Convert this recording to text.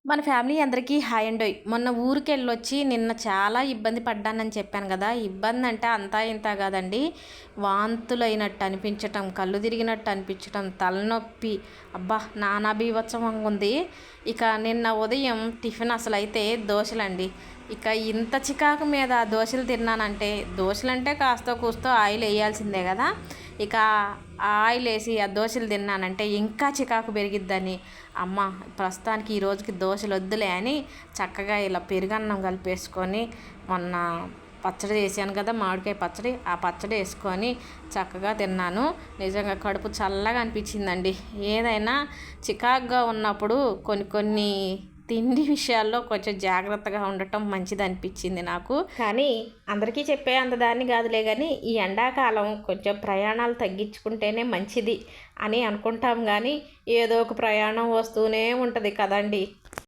మన ఫ్యామిలీ అందరికీ హాయ్ అండోయ్. మొన్న ఊరికెళ్ళొచ్చి నిన్న చాలా ఇబ్బంది పడ్డానని చెప్పాను గదా! ఇబ్బంది అంటే అంతా ఇంతా కాదండి. వాంతులైనట్టు అనిపించటం, కళ్ళు తిరిగినట్టు అనిపించటం, తలనొప్పి, అబ్బా! నానా బీభత్సంగా ఉంది. ఇక నిన్న ఉదయం టిఫిన్ అసలైతే దోసలండి. ఇక ఇంత చికాకు మీద దోసలు తిన్నానంటే, దోసలంటే కాస్తో కూస్తో ఆయిల్ ఎయ్యాల్సిందే గదా! ఇక ఆయిల్ వేసి ఆ దోశలు తిన్నానంటే ఇంకా చికాకు పెరిగిద్దని, అమ్మ ప్రస్తుతానికి ఈ రోజుకి దోశలు వద్దులే అని చక్కగా ఇలా పెరుగన్నం కలిపేసుకొని, మొన్న పచ్చడి చేశాను కదా, మామిడికాయ పచ్చడి, ఆ పచ్చడి వేసుకొని చక్కగా తిన్నాను. నిజంగా కడుపు చల్లగా అనిపించిందండి. ఏదైనా చికాకుగా ఉన్నప్పుడు కొన్ని కొన్ని తిండి విషయాల్లో కొంచెం జాగ్రత్తగా ఉండటం మంచిది అనిపించింది నాకు. కానీ అందరికీ చెప్పే అంత దాన్ని కాదులే, కానీ ఈ ఎండాకాలం కొంచెం ప్రయాణాలు తగ్గించుకుంటేనే మంచిది అని అనుకుంటాం. కానీ ఏదో ఒక ప్రయాణం వస్తూనే ఉంటుంది కదండి.